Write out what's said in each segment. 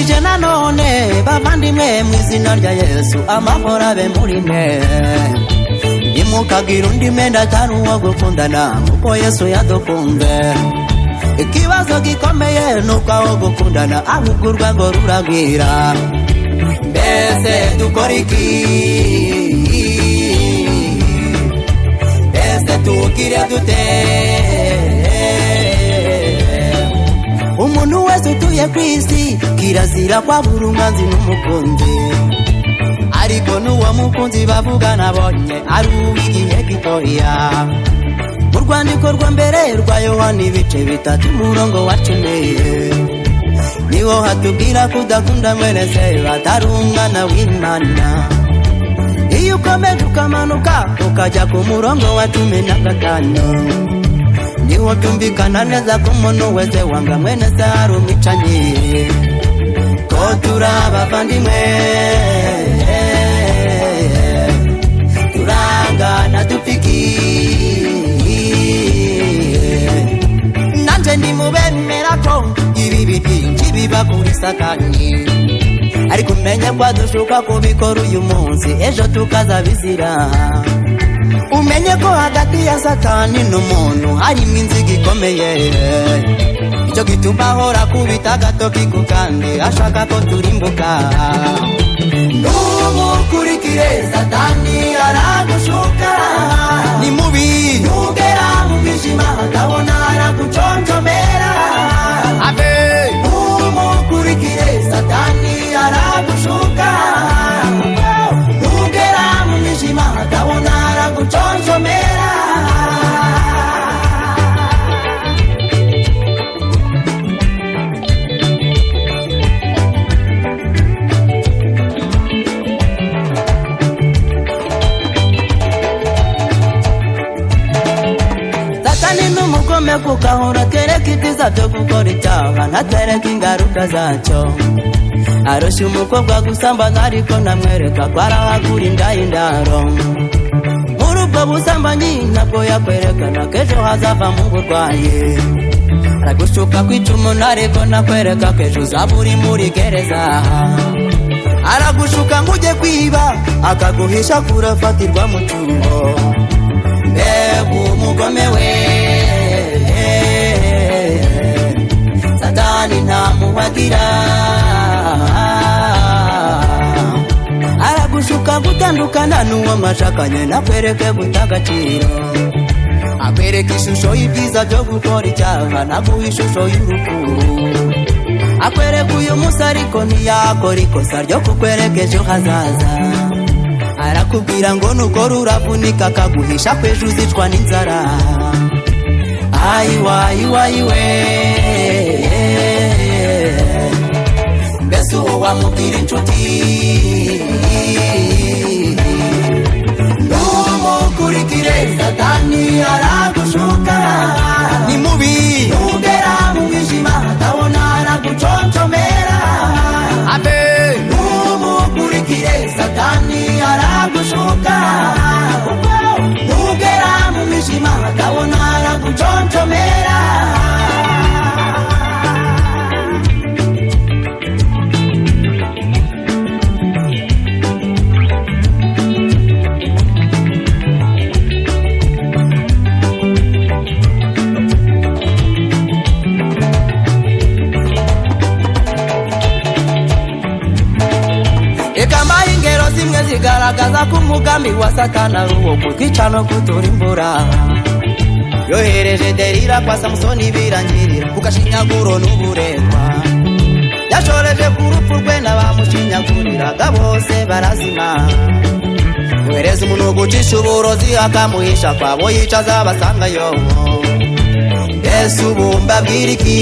ndabaramukije nanone bavandimwe mu izina rya Yesu amahoro abe muri mwe nimukagira undi mwenda atari uwo gukundana kuko Yesu yadukunze ikibazo gikomeye nuko aho gukundana ahubwo urwango ruragwira mbese dukora iki mbese tugire dute umuntu wese utuye kw'isi kirazira kwa buri umwanzi n'umukunzi ariko n'uwo mukunzi bavuga nabonye ari uw'igihe gitoya mu rwandiko rwa mbere rwa Yohana ibice 3 umurongo wa 10 niho hatubwira kudakunda mwene se batari umwana w'Imana iyo ukomeje ukamanuka ukajya ku murongo wa 15 niho byumvikana neza ko umuntu wese wanga mwene se ari umwicanyi ko turabavandimwe turangana dupiki nanje ndimubemera ko ibi byinshi biba kuri Satani ariko umenye ko dushuka kubikora uyu munsi ejo tukazabizira umenye ko hagati ya Satani n'umuntu harimo inziga ikomeye icyo gituma ahora kubita agatoki ku kandi ashaka ko turimbuka numukurikire Satani aragushuka ni mubi ntugera mu mwijima atabona araguconjomera abe numukurikire Satani aragushuka ntugera mu mwijima atabona araguconjomera kukahora tereka itiza byo gukora icyaha ntatereka ingaruka zacyo arusha umukobwa gusambana ariko namwereka ko arahagura indaro muri ubwo busambanyi ntabwo yakwerekana ko ejo hazavamo uburwayi aragushuka kwica umuntu ariko nakwereka ko ejo uzaba uri muri gereza aragushuka ngo ujye kwiba akaguhisha kurafatirwa mu cyumba mbega umugome we Satani ntamuhagira aragushuka gutandukana n'uwo mashakanye nakwereke gutagaciro akwereka ishusho y'ibyiza byo gukora icyaha naguha ishusho y'urupfu akwereka uyu munsi ariko ntiyakora ikosa ryo kukwereka ejo hazaza arakubwira ngo nukora uravunika akaguhisha ko ejo uzicwa n'inzara ayiwe mbese uwo wamubwira inshuti numukurikire Satani aragushuka ni mubi ntugera mu mwijima atabona araguconjomera abe numukurikire Satani aragushuka ntugera mu mwijima atabona araguconjomera zimwe zigaragaza ko umugambi wa Satani ari uwo kutwica no kuturimbura yohereje Delila kwa Samusoni birangirira kugashinyaguro n'uburetwa yashoreje ku rupfu rwe n'abamushinyaguriraga bose barazima yohereza umuntu gucisha uburozi akamuhisha kwabo yicaza basangayo Yesu bumba bwiriki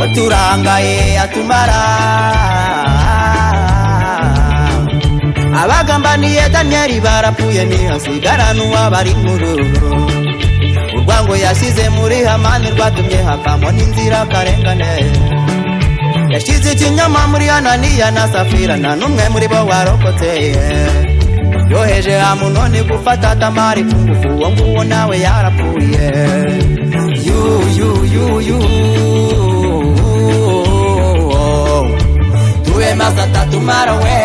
waturangaye atumara abagambaniye Danieli barapfuye ntihasigara n'uwabari nk'ururo urwango yasize muri Hamani rwatumye havamo n'inzira karengane yashyize ikinyoma muri Ananiya na Safira nta n'umwe muri bo warokotse yoheje Amunoni gufata Tamari ku ngufu uwo nguwo nawe yarapfuye you masata tumarawe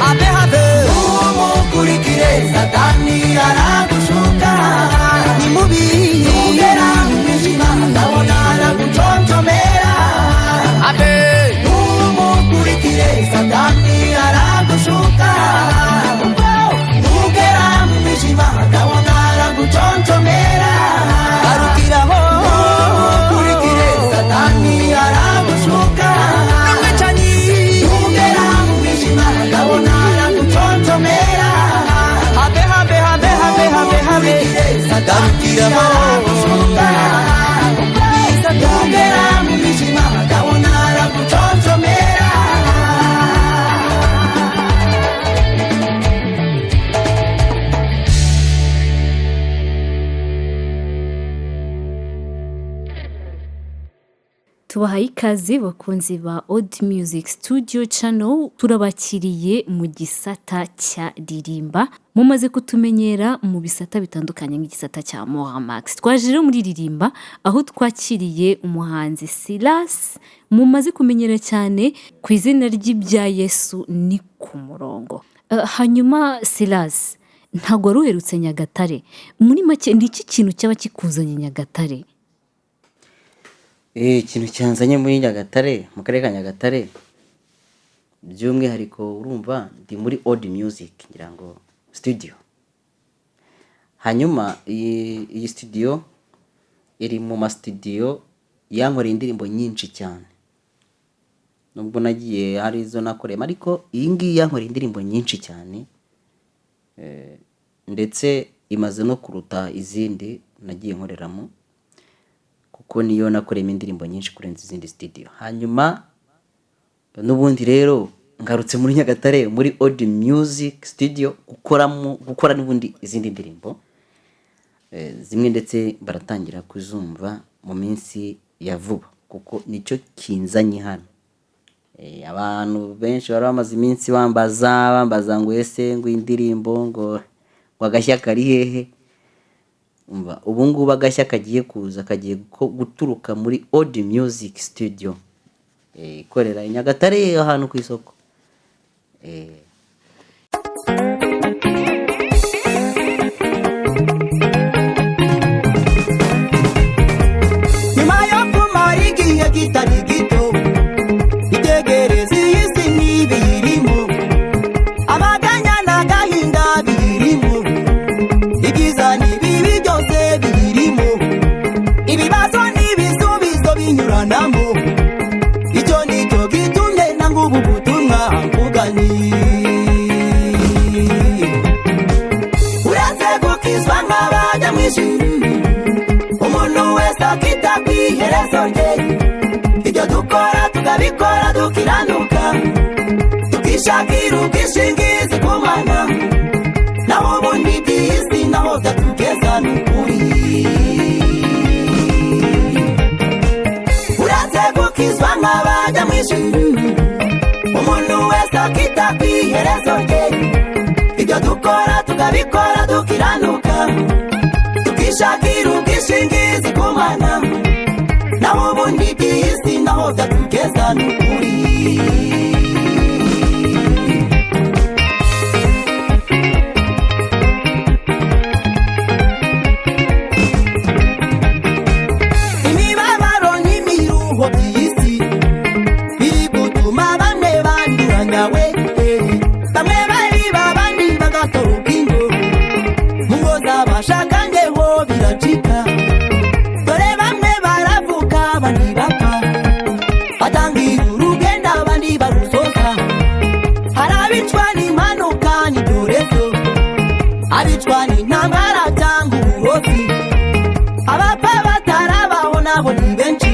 Habe umukurikire satani aragushuka ni mubi ugera mu mwijima ndabona araguconjomera Habe umukurikire satani aragushuka ugera mu mwijima ndabona araguconjomera arukiraho umukurikire satani aragushuka n'umwicani ugera mu mwijima ndabona araguconjomera Habe sagarukiraho ugera mu mwijima ndabona araguconjomera Tubahaye ikaze bakunzi ba Odd Music Studio Channel, turabakiriye mu gisata cya ririmba. Mumaze kutumenyera mu bisata bitandukanye nk'igisata cya Mora Max. Twaje rero muri ririmba aho twakiriye umuhanzi Silas, mumaze kumenyera cyane ku izina ry'ibya Yesu ni ku murongo. Hanyuma Silas, ntago ruherutse Nyagatare. Muri make ndiki kintu cyaba kikuzanye Nyagatare? Ikintu cyanzanye muri Nyagatare, mu karere ka Nyagatare, by'umwihariko urumva ndi muri Odd Music ngira ngo studio. Hanyuma iyi studio iri mu ma studio yankoreye indirimbo nyinshi cyane. Nubwo nagiye hari izo nakoreye ariko iyi ngiyi yankoreye indirimbo nyinshi cyane. Ndetse imaze no kuruta izindi nagiye nkoreramo. Kuko niyo nakoreye indirimbo nyinshi kurenza izindi studio. Hanyuma n'ubundi rero ngarutse muri Nyagatare muri Odd Music Studio gukora n'ubundi izindi ndirimbo zimwe ndetse baratangira kuzumva mu minsi ya vuba kuko nicyo kinzanye hano. Abantu benshi bari bamaze iminsi bambaza ngo ese ngo indirimbo ngo agashya kari hehe. Ubu ngubu agashya kagiye kuza kagiye guturuka muri Odd Music Studio ikorera i Nyagatare ahantu ku isoko. Nyuma yo kumara igihe kitari gito itegereze iyi si n'ibiyirimo amaganya n'agahinda biyirimo ibyiza n'ibibi byose biyirimo ibibazo n'ibisubizo binyuranamo icyo nicyo gitumye nanga ubu butumwa mvugani uretse gukizwa nk'abajya mu ijuru umuntu wese akita ku iherezo rye ibyo dukora tukabikora dukiranuka tukishakira ubwishingizi ku Mana naho ubundi by'isi naho byatugeza n'ukuri uretse gukizwa nk'abajya mu ijuru umuntu wese akita ku iherezo rye ibyo dukora tukabikora dukiranuka tukishakira ubwishingizi ku Mana naho ubundi by'isi naho byatugeza n'ukuri imibabaro n'imiruho by'isi biri gutuma bamwe banduranya we bamwe bariba abandi bagatoroka ingo mu ngo z'abashakanyeho biracika dore bamwe baravuka abandi bapfa batangira urugendo abandi barusoza hari abicwa n'impanuka n'ibyorezo abicwa n'intambara cyangwa uburozi abapfa batarabaho nabo ni benshi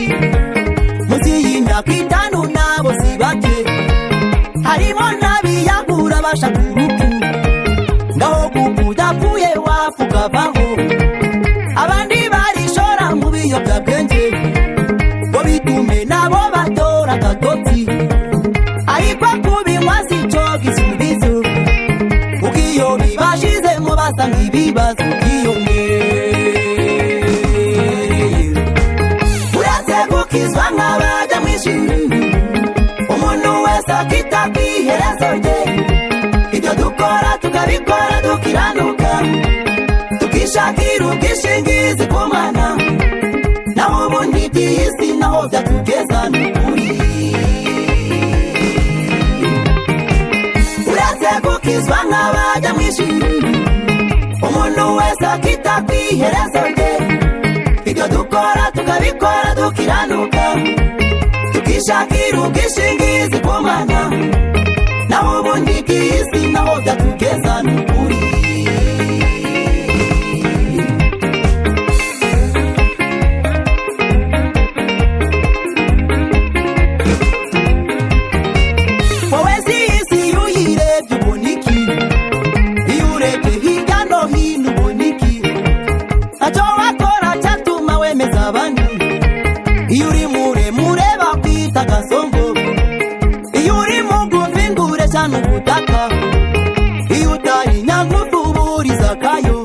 munsi y'imyaka 5 nabo si bake harimo n'abiyahura bashaka urupfu ngaho kuko udapfuye wapfa ukavaho abandi barishora mu biyobyabwenge ngo bitume nabo batora agatotsi ariko kubinywa si cyo gisubizo kuko iyo bibashizemo basa nk'ibibazo byiyongera uretse gukizwa nk'abajya mu ijuru kita kwiherezo rye ibyo dukora tukabikora dukiranuka tukishakira ubwishingizi ku Mana naho ubundi iby'isi naho byatugeza n'ukuri uretse gukizwa nk'abajya mu ijuru umuntu wese akita kwiherezo rye ibyo dukora tukabikora dukiranuka tukishakira ubwishingizi ku Mana naho ubundi iby'isi naho byatugeza n'ukuri wowe si isi uyirebye ubona iki iyo urebye hirya no hino ubona iki ntacyo wakora cyatuma wemeza abandi iyo uri muremure bakwita agasongo iyo uri mugufi ngo ureshya n'ubutaka iyo utari nyangufu uburiza akayo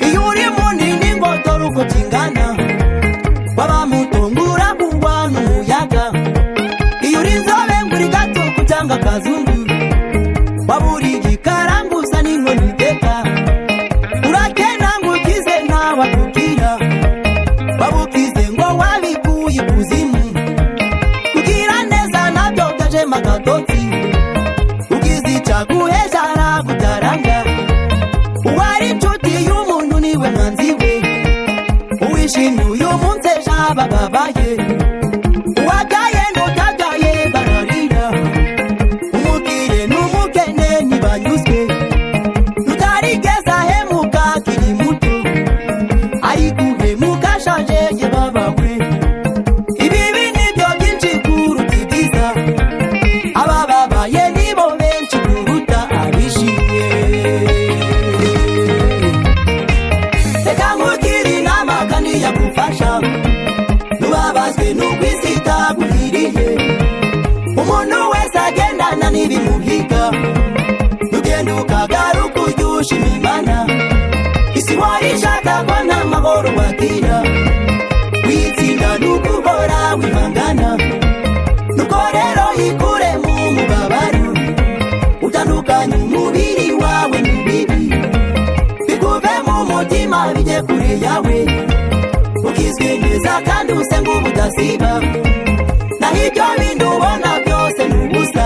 iyo uri munini ngo dore uko kingana waba mutungura kugwa n'umuyaga iyo uri inzobe ngo uri gatuku cyangwa akazungu waba uri igikaranguza n'inkoni iteka urakena ngo ukize ntawe akubwira waba ukize ngo wabikuye ikuzimu kugira neza nabyo byajemo agatotsi ugize icyaguhesha aragutaranga uwari inshuti y'umuntu niwe mwanzi we uwishimye uyu munsi ejo aba ababaye uwagaye n'utagaye bararira umukire n'umukene ntibanyuzwe tutarigeze ahemuka akiri muto ariko uhemuka ashaje ye babawe ibibi nibyo byinshi kuruta ibyiza abababaye nibo benshi kuruta abishimye reka nkugire inama kandi yagufasha ntubabazwe n'ubwo isi itaguhiriye umuntu wese agendana n'ibimuhiga ugenda ukagaruka ujya ushima Imana isi wayishaka ko nta mahoro wagira witsinda nuko uhora wihangana nuko rero ikure mu mubabaro utandukanye umubiri wawe n'ibibi bikuve mu mutima bijye kure yawe ukizwe neza kandi usenga ubudasiba naho ibyo bindi ubona byose ni ubusa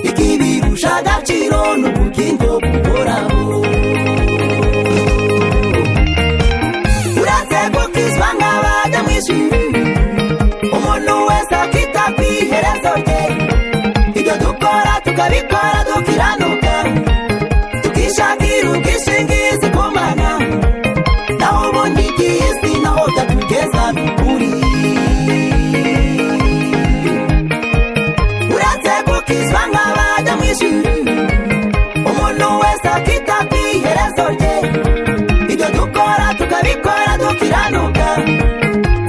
ikibirusha agaciro n'ubugingo buhoraho uretse gukizwa nk'abajya mu ijuru umuntu wese akita kwiherezo rye ibyo dukora tukabikora dukiranuka tukishakira ubwishingizi ku Mana naho ubundi iby'isi naho byatugeza n'ukuri uretse gukizwa nk'abajya mu ijuru umuntu wese akita kwiherezo rye ibyo dukora tukabikora dukiranuka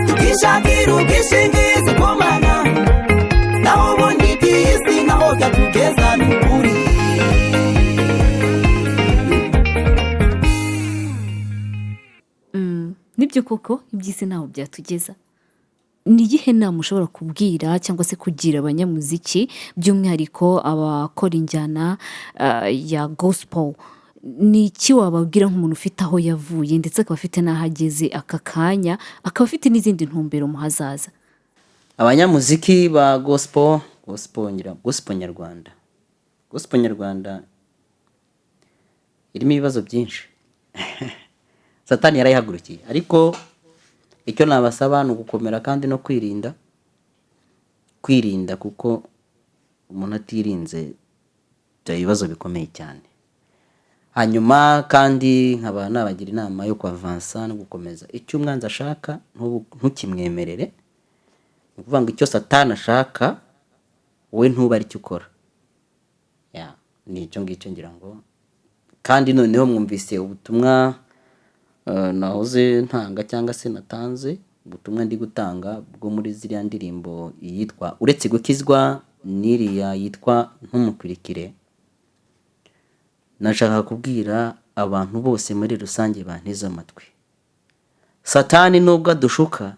tukishakira ubwishingizi ku Mana naho ubundi iby'isi naho byatugeza n'ukuri nibyo koko iby'isi ntaho byatugeza. Ni iyihe nama ushobora kubwira cyangwa se kugira abanyamuziki by'umwihariko abakora injyana ya gospel? Ni iki wababwira nk'umuntu ufite aho yavuye ndetse akaba afite n'aho ageze aka kanya akaba afite n'izindi ntumbero mu hazaza? abanyamuziki ba gospel nyarwanda irimo ibibazo byinshi Satani yarayihagurukiye, ariko icyo nabasaba ni ugukomera kandi no kwirinda kuko umuntu atirinze bya ibibazo bikomeye cyane. Hanyuma kandi nkaba nabagira inama yo kwavansa no gukomeza icyo umwanzi ashaka ntukimwemerere. Ni ukuvuga ngo icyo Satani ashaka wowe ntuba ari cyo ukora. Ni icyo ngicyo ngira ngo. Kandi noneho mwumvise ubutumwa nahoze ntanga cyangwa se natanze, ubutumwa ndi gutanga bwo muri ziriya ndirimbo yitwa uretse gukizwa n'iriya yitwa ntumukurikire. Nashaka kubwira abantu bose muri rusange banteze amatwi, Satani nubwo adushuka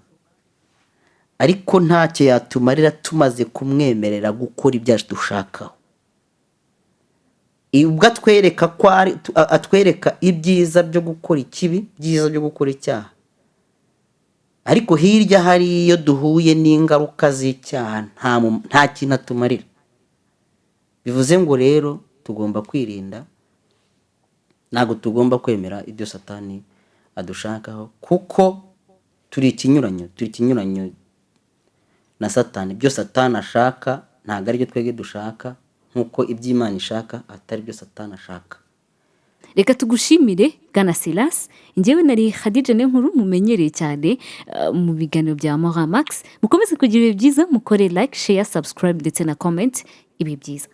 ariko ntacyo yatumarira tumaze kumwemerera gukora ibyo dushakaho. Ubwo atwereka ko atwereka ibyiza byo gukora ikibi, byiza byo gukora icyaha, ariko hirya hari iyo duhuye n'ingaruka z'icyaha nta kintu atumarira. Bivuze ngo rero tugomba kwirinda, ntabwo tugomba kwemera ibyo Satani adushakaho, kuko turi ikinyuranyo na Satani. Ibyo Satani ashaka ntabwo ari byo twebwe dushaka, nkuko iby'Imana ishaka atari byo Satani ashaka. Reka tugushimire Bwana Silas. Njyewe nari Khadija Niyonkuru, mumenyereye cyane mu biganiro bya Mora Max. Mukomeze kugira ibihe byiza, mukore like, share, subscribe ndetse na comment. Ibihe byiza.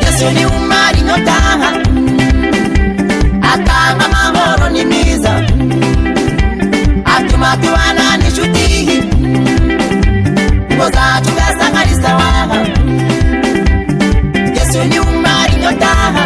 Yesu ni umari nyotaha, atanga amahoro ni mwiza, atuma tubana n'inshuti, ngo zacu gasa nkari sawa. Yesu ni umari nyotaha.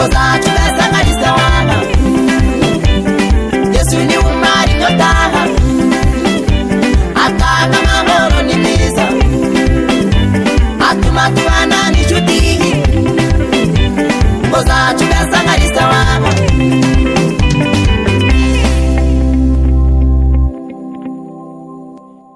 indirimbo zacu